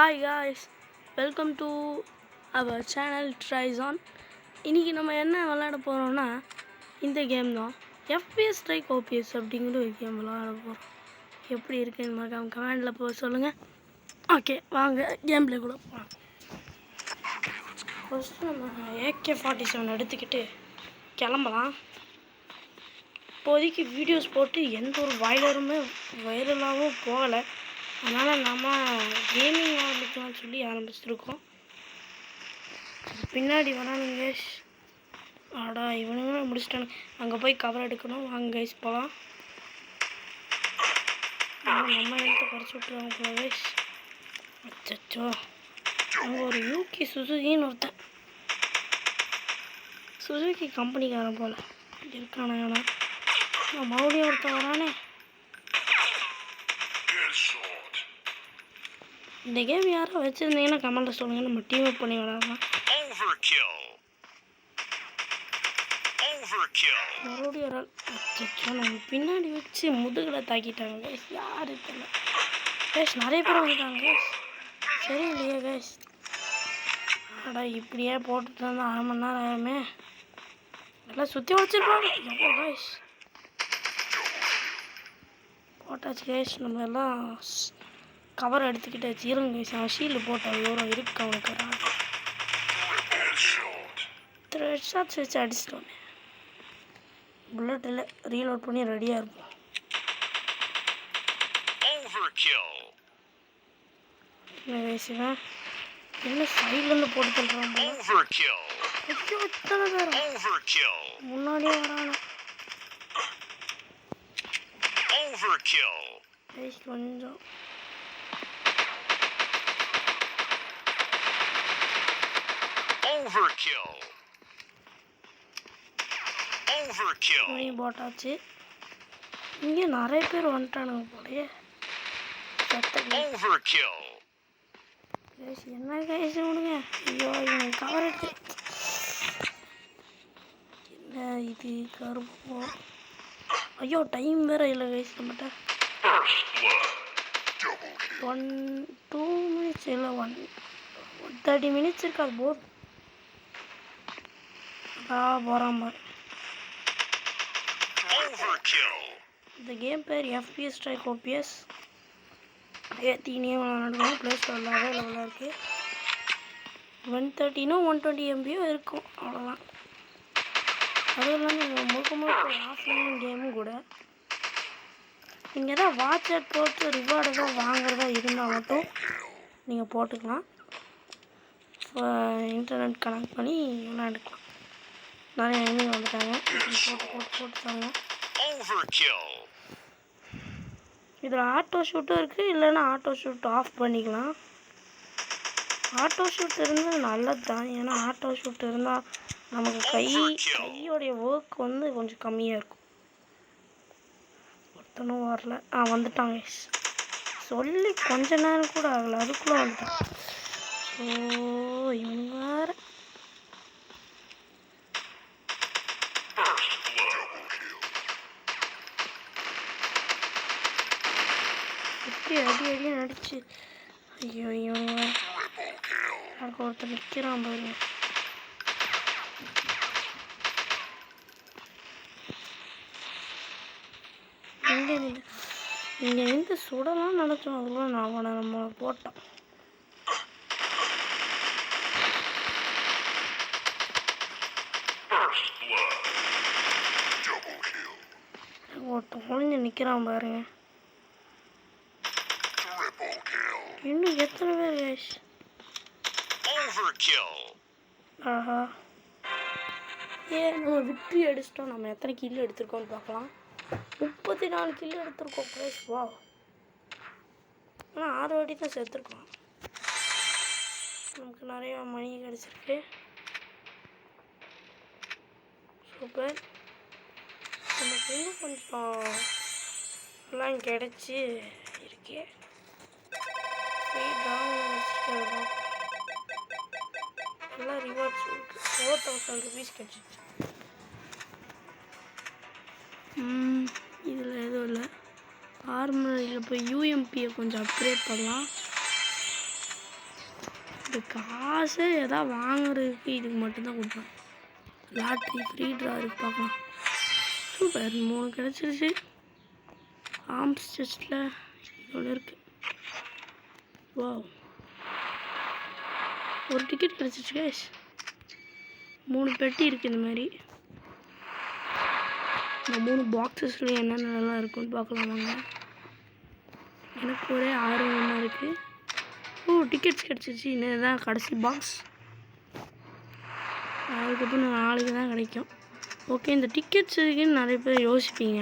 Hi guys, welcome to our channel Tryzon. இன்றைக்கி நம்ம என்ன விளையாட போகிறோம்னா இந்த கேம் தான் FPS Strike OPS அப்படிங்கிற ஒரு கேம் விளையாட போகிறோம். எப்படி இருக்குன்னு மறக்காம கமெண்டில் போக சொல்லுங்கள். ஓகே வாங்க கேம் பிளே கூட போகலாம். ஃபஸ்ட்டு நம்ம AK-47 எடுத்துக்கிட்டு கிளம்பலாம். இப்போதைக்கு வீடியோஸ் போட்டு எந்த ஒரு வைரலாகவும் போகலை. அதனால் நம்ம கேமிங் ஆரம்பிக்கலாம்னு சொல்லி ஆரம்பிச்சிருக்கோம். பின்னாடி வரானுங்க கைஸ். ஆடா இவனுங்களும் முடிச்சிட்டானு. அங்கே போய் கவர் எடுக்கணும். வாங்க கைஸ் போகலாம். நம்ம இடத்த குறைச்சி விட்டுருவாங்க போல கைஸ். அச்சோ அங்கே ஒரு யூகி சுசுகின்னு ஒருத்தன், சுசுகி கம்பெனிக்காரன் போல் இருக்கானே. ஆனால் மறுபடியும் ஒருத்தன் வரானே. இந்த கேம் யாரும் வச்சுருந்தீங்கன்னா கமெண்ட்டில் சொல்லுங்கள். நம்ம டீம் அப் பண்ணி விளாடலாம். மறுபடியும் ஒரு அச்சோ நம்ம பின்னாடி வச்சு முதுகில் தாக்கிட்டாங்க கைஸ். யார் தெரியல கைஸ். நிறைய பேர் வந்துட்டாங்க கைஸ். சரி இல்லையா கைஸ்? அடா இப்படியே போட்டுட்டு இருந்தால் 1/2 மணி நேரம் ஆகுமே. எல்லாம் சுற்றி வச்சுருப்பாங்க. எவ்வளோ கைஸ் போட்டாச்சு கைஸ். நம்ம எல்லாம் கவர் எடுத்துக்கிட்டாச்சு. இருங்க கைஸ், அவன் ஷீல்டு போட்டான். எவ்வளோ இருக்கு அவனுக்கு. ஹெட் ஷாட்ஸ் வச்சு அடிச்சிட்டோன்னே. புல்லட் இல்லை, ரீலோட் பண்ணி ரெடியாக இருப்போம். என்ன கைஸுங்க, என்ன சைட்லேருந்து போட்டு தள்ளுறான் போல. இத்தனை பேரும் முன்னாடியே வரானு கைஸ். கொஞ்சம் போட்டாச்சு. இங்கே நிறைய பேர் வந்துட்டானுங்க போலயே. என்ன கைஸ் விடுங்க. ஐயோ இவங்க கவர் எடுத்து என்ன இது கருப்போ. ஐயோ டைம் வேற இல்லை கைஸ் நம்மகிட்ட. 2 minutes இல்லை 30 minutes இருக்காது. போதும் போகிறான் பாரு. இந்த கேம் பேர் FPS Strike OPS. ஏற்றினே விளாடுவோம். ப்ளே ஸ்டோரில் அவைலபிளாக இருக்குது. 130 120 MB இருக்கும், அவ்வளோதான். அதுவும் இல்லாமல் முழுக்க ஆஃப்லைன் கேமும் கூட. நீங்கள் தான் வாட்ஸ்அப் போட்டு ரிவார்டு தான் வாங்குறதா இருந்தால் மட்டும் நீங்கள் போட்டுக்கலாம். இன்டர்நெட் கனெக்ட் பண்ணி விளையாண்டுக்கலாம். நிறைய எனிமி வந்துட்டாங்க. போட்டுட்டாங்க. இதில் ஆட்டோ ஷூட்டும் இருக்குது. இல்லைன்னா ஆட்டோ ஷூட் ஆஃப் பண்ணிக்கலாம். ஆட்டோ ஷூட் இருந்தால் நல்லது தான். ஏன்னா ஆட்டோ ஷூட் இருந்தால் நமக்கு கையோடைய ஒர்க் வந்து கொஞ்சம் கம்மியாக இருக்கும். ஒருத்தனும் வரல. வந்துட்டாங்க சொல்லி கொஞ்ச நேரம் கூட ஆகலை, அதுக்குள்ளே வந்துட்டான். ஸோ இவங்க வேறு அடி நடிச்சு. ஐயோ இவங்க எனக்கு ஒருத்தர் நிற்கிறான் பாருங்க. இங்கே இருந்து சுடலாம் நினச்சோம். அதுக்குள்ள நான் அவனை நம்ம போட்டான். ஒருத்தன் ஒழிஞ்சு நிற்கிறான் பாருங்க. இன்னும் எத்தனை பேர் கைஸ்? ஆஹா நம்ம விக்ட்ரி அடிச்சிட்டோம். நம்ம எத்தனை கில்லு எடுத்திருக்கோம்னு பார்க்கலாம். 34 கில்லு எடுத்திருக்கோம் கைஸ். வா, ஆனால் 6 வாட்டி தான் சேர்த்துருக்கோம். நமக்கு நிறையா மணி கிடச்சிருக்கு. சூப்பர். நமக்கு இன்னும் கொஞ்சம் எல்லாம் கிடச்சி இருக்கே. எல்லாம் ரிவார்ட்ஸ் 4000 rupees கிடச்சிச்சு. இதில் எதுவும் இல்லை. ஆர்மரியில் போய் யூஎம்பியை கொஞ்சம் அப்கிரேட் பண்ணலாம். இந்த காசை எதாவது வாங்குறதுக்கு இதுக்கு மட்டும்தான் கொடுப்பேன். லாட்ரி ஃப்ரீ ட்ரா இருக்குது பார்க்கலாம். சூப்பர் 3 கிடச்சிருச்சு. ஆர்ம்ஸ் செஸ்ட்டில் இவ்வளோ இருக்குது. வா ஒரு டிக்கெட் கிடச்சிருச்சு கைஸ். 3 பெட்டி இருக்குது. இந்த மாதிரி இந்த 3 பாக்ஸஸில் என்னென்னலாம் இருக்குன்னு பார்க்கலாம் வாங்க. எனக்கு ஒரே ஆர்வமாக இருக்குது. டிக்கெட்ஸ் கிடச்சிருச்சு. இன்னும் தான் கடைசி பாக்ஸ். அதுக்கப்புறம் நாளைக்கு தான் கிடைக்கும். ஓகே, இந்த டிக்கெட்ஸ் எதுக்குன்னு நிறைய பேர் யோசிப்பீங்க.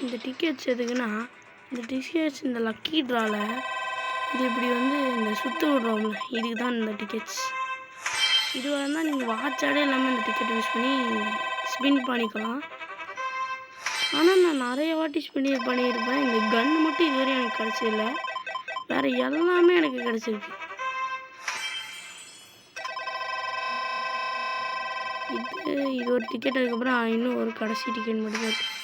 இந்த டிக்கெட்ஸ் எதுக்குன்னா, இந்த டிக்கெட்ஸ் இந்த லக்கி ட்ராவில் இது இப்படி வந்து இந்த சுற்று விடுறோம்ல, இதுக்கு தான் இந்த டிக்கெட்ஸ். இது வரந்தால் நீங்கள் வாட்சாடே இல்லாமல் இந்த டிக்கெட் யூஸ் பண்ணி ஸ்பின் பண்ணிக்கலாம். ஆனால் நான் நிறைய வாட்டி பண்ணியிருப்பேன். இந்த கன் மட்டும் இதுவரையும் எனக்கு கிடச்சதில்லை. வேறு எல்லாமே எனக்கு கிடச்சிருக்கு. இது ஒரு டிக்கெட். அதுக்கப்புறம் இன்னும் ஒரு கடைசி டிக்கெட் மட்டும் தான் இருக்குது.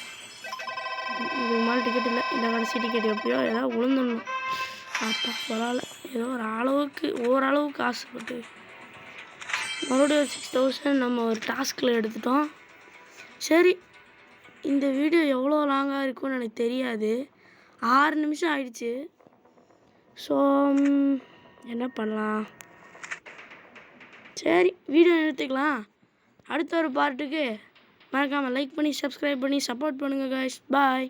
இதுக்கு மேலே டிக்கெட் இல்லை. இந்த கடைசி டிக்கெட் எப்படியோ ஏதாவது விழுந்துடணும். அப்போ பரவாயில்ல, ஏதோ ஒரு அளவுக்கு ஓரளவுக்கு ஆசைப்பட்டு மறுபடியும் 6000 நம்ம ஒரு டாஸ்கில் எடுத்துட்டோம். சரி, இந்த வீடியோ எவ்வளோ லாங்காக இருக்கும்னு எனக்கு தெரியாது. 6 நிமிஷம் ஆயிடுச்சு. ஸோ என்ன பண்ணலாம்? சரி, வீடியோ நிறுத்திக்கலாம். அடுத்த ஒரு பார்ட்டுக்கு மறக்காமல் லைக் பண்ணி சப்ஸ்கிரைப் பண்ணி சப்போர்ட் பண்ணுங்கள் கைஸ். பாய்.